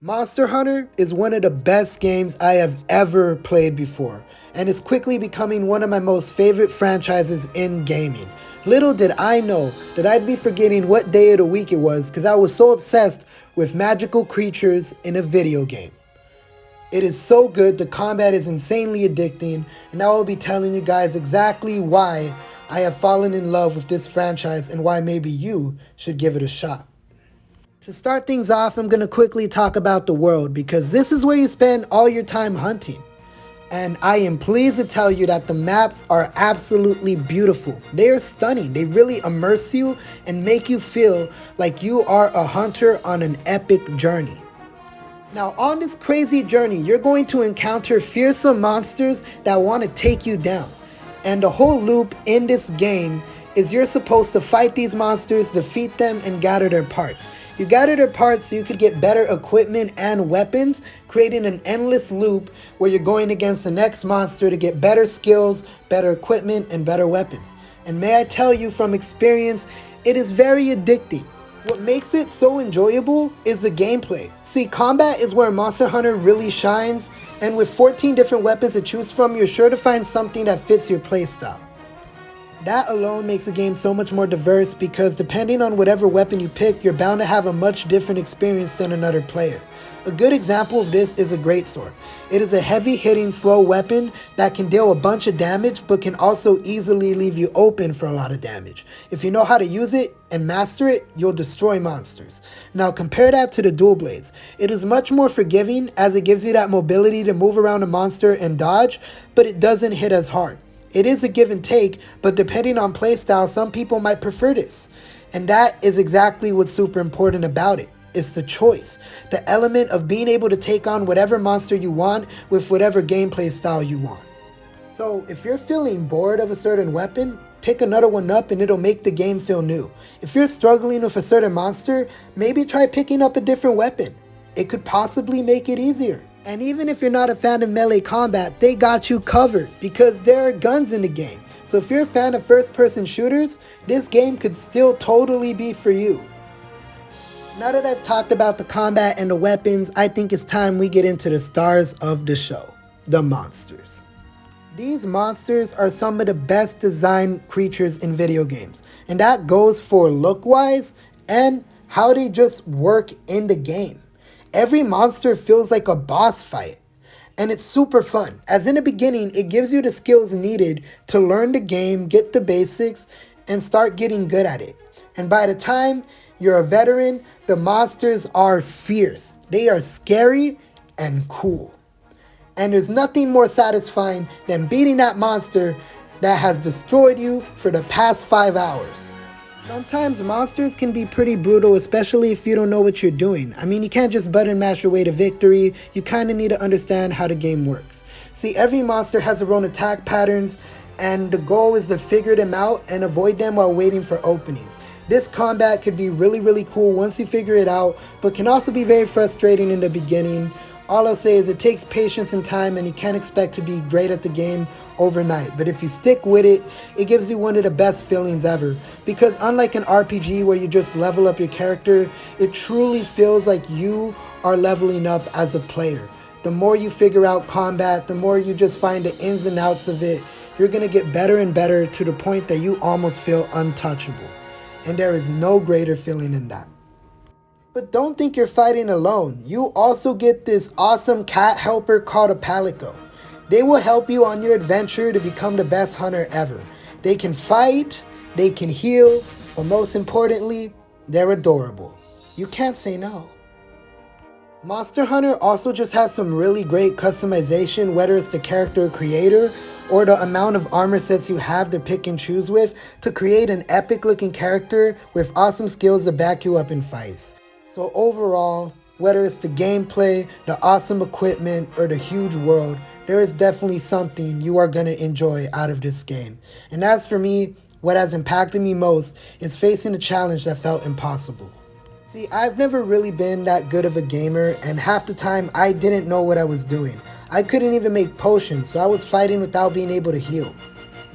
Monster Hunter is one of the best games I have ever played before, and is quickly becoming one of my most favorite franchises in gaming. Little did I know that I'd be forgetting what day of the week it was because I was so obsessed with magical creatures in a video game. It is so good, the combat is insanely addicting, and I will be telling you guys exactly why I have fallen in love with this franchise and why maybe you should give it a shot. To start things off, I'm going to quickly talk about the world because this is where you spend all your time hunting. And I am pleased to tell you that the maps are absolutely beautiful. They are stunning. They really immerse you and make you feel like you are a hunter on an epic journey. Now, on this crazy journey, you're going to encounter fearsome monsters that want to take you down. And the whole loop in this game is you're supposed to fight these monsters, defeat them, and gather their parts. You gather their parts so you could get better equipment and weapons, creating an endless loop where you're going against the next monster to get better skills, better equipment, and better weapons. And may I tell you from experience, it is very addicting. What makes it so enjoyable is the gameplay. See, combat is where Monster Hunter really shines, and with 14 different weapons to choose from, you're sure to find something that fits your playstyle. That alone makes the game so much more diverse because depending on whatever weapon you pick, you're bound to have a much different experience than another player. A good example of this is a greatsword. It is a heavy-hitting, slow weapon that can deal a bunch of damage but can also easily leave you open for a lot of damage. If you know how to use it and master it, you'll destroy monsters. Now compare that to the dual blades. It is much more forgiving as it gives you that mobility to move around a monster and dodge, but it doesn't hit as hard. It is a give and take, but depending on playstyle, some people might prefer this. And that is exactly what's super important about it. It's the choice. The element of being able to take on whatever monster you want with whatever gameplay style you want. So if you're feeling bored of a certain weapon, pick another one up and it'll make the game feel new. If you're struggling with a certain monster, maybe try picking up a different weapon. It could possibly make it easier. And even if you're not a fan of melee combat, they got you covered because there are guns in the game. So if you're a fan of first-person shooters, this game could still totally be for you. Now that I've talked about the combat and the weapons, I think it's time we get into the stars of the show, the monsters. These monsters are some of the best designed creatures in video games, and that goes for look-wise and how they just work in the game. Every monster feels like a boss fight, and it's super fun, as in the beginning it gives you the skills needed to learn the game, get the basics, and start getting good at it. And by the time you're a veteran, the monsters are fierce. They are scary and cool. And there's nothing more satisfying than beating that monster that has destroyed you for the past 5 hours. Sometimes monsters can be pretty brutal, especially if you don't know what you're doing. I mean, you can't just button mash your way to victory. You kind of need to understand how the game works. See, every monster has their own attack patterns, and the goal is to figure them out and avoid them while waiting for openings. This combat could be really cool once you figure it out, but can also be very frustrating in the beginning. All I'll say is it takes patience and time, and you can't expect to be great at the game overnight. But if you stick with it, it gives you one of the best feelings ever. Because unlike an RPG where you just level up your character, it truly feels like you are leveling up as a player. The more you figure out combat, the more you just find the ins and outs of it, you're going to get better and better to the point that you almost feel untouchable. And there is no greater feeling than that. But don't think you're fighting alone. You also get this awesome cat helper called a Palico. They will help you on your adventure to become the best hunter ever. They can fight, they can heal, but most importantly, they're adorable. You can't say no. Monster Hunter also just has some really great customization, whether it's the character creator or the amount of armor sets you have to pick and choose with to create an epic looking character with awesome skills to back you up in fights. So overall, whether it's the gameplay, the awesome equipment, or the huge world, there is definitely something you are going to enjoy out of this game. And as for me, what has impacted me most is facing a challenge that felt impossible. See, I've never really been that good of a gamer, and half the time I didn't know what I was doing. I couldn't even make potions, so I was fighting without being able to heal.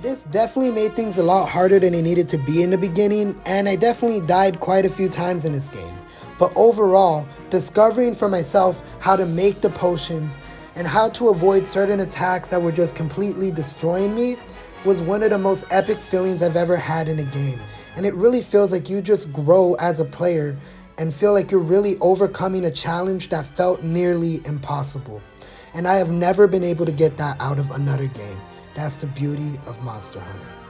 This definitely made things a lot harder than it needed to be in the beginning, and I definitely died quite a few times in this game. But overall, discovering for myself how to make the potions and how to avoid certain attacks that were just completely destroying me was one of the most epic feelings I've ever had in a game. And it really feels like you just grow as a player and feel like you're really overcoming a challenge that felt nearly impossible. And I have never been able to get that out of another game. That's the beauty of Monster Hunter.